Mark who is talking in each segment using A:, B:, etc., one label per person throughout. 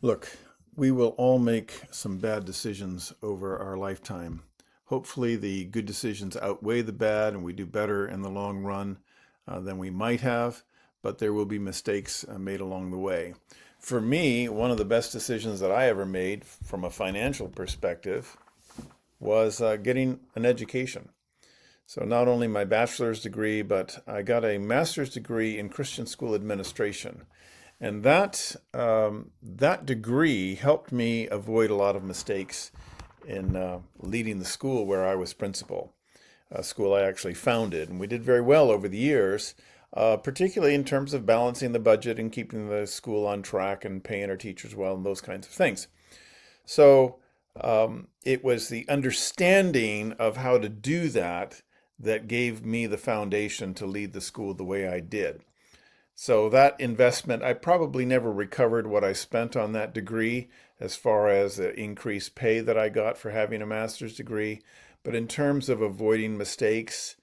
A: Look, we will all make some bad decisions over our lifetime. Hopefully, the good decisions outweigh the bad and we do better in the long run than we might have, but there will be mistakes made along the way. For me, one of the best decisions that I ever made from a financial perspective was getting an education. So, not only my bachelor's degree, but I got a master's degree in Christian school administration. And that degree helped me avoid a lot of mistakes in leading the school where I was principal, a school I actually founded. And we did very well over the years, particularly in terms of balancing the budget and keeping the school on track and paying our teachers well and those kinds of things. So it was the understanding of how to do that that gave me the foundation to lead the school the way I did. So that investment, I probably never recovered what I spent on that degree as far as the increased pay that I got for having a master's degree. But in terms of avoiding mistakes,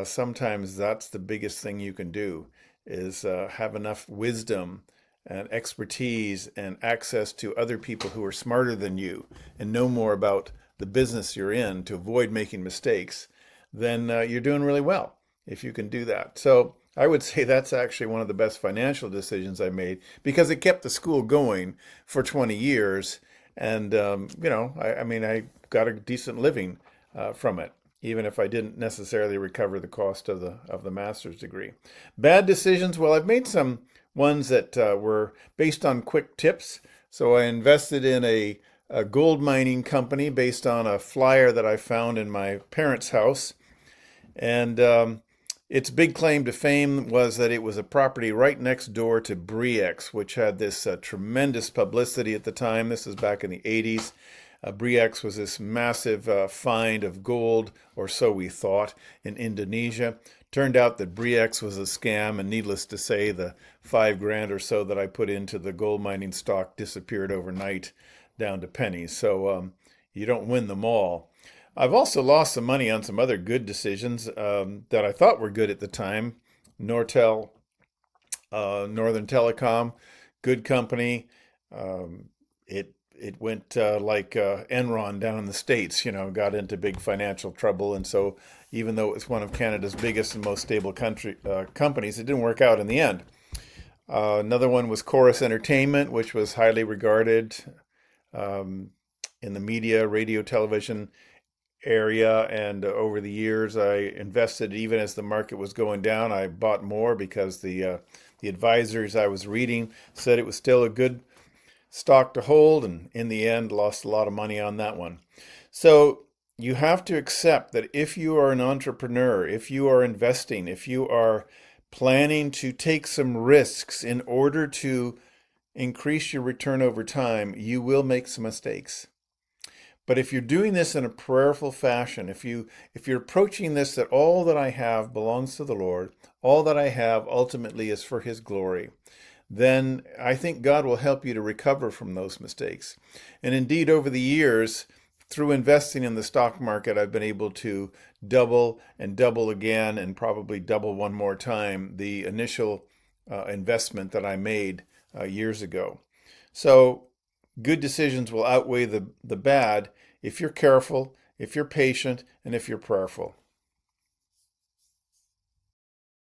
A: sometimes that's the biggest thing you can do is have enough wisdom and expertise and access to other people who are smarter than you and know more about the business you're in to avoid making mistakes, then you're doing really well if you can do that. So I would say that's actually one of the best financial decisions I made because it kept the school going for 20 years. And, I mean, I got a decent living from it, even if I didn't necessarily recover the cost of the master's degree. Bad decisions, well, I've made some ones that were based on quick tips. So I invested in a gold mining company based on a flyer that I found in my parents' house. And its big claim to fame was that it was a property right next door to Bre-X, which had this tremendous publicity at the time. This is back in the 80s. Bre-X was this massive find of gold, or so we thought, in Indonesia. Turned out that Bre-X was a scam, and needless to say, the 5 grand or so that I put into the gold mining stock disappeared overnight down to pennies. So you don't win them all. I've also lost some money on some other good decisions that I thought were good at the time. Nortel, Northern Telecom, good company. It went like Enron down in the States, got into big financial trouble. And so even though it was one of Canada's biggest and most stable companies, it didn't work out in the end. Another one was Chorus Entertainment, which was highly regarded um, in the media, radio, television area. And over the years, I invested even as the market was going down. I bought more because the advisors I was reading said it was still a good stock to hold, and in the end, lost a lot of money on that one. So you have to accept that if you are an entrepreneur, if you are investing, if you are planning to take some risks in order to increase your return over time, you will make some mistakes. But if you're doing this in a prayerful fashion, if you're approaching this that all that I have belongs to the Lord, all that I have ultimately is for his glory, then I think God will help you to recover from those mistakes. And indeed, over the years, through investing in the stock market, I've been able to double and double again and probably double one more time the initial investment that I made years ago. So good decisions will outweigh the bad if you're careful, if you're patient, and if you're prayerful.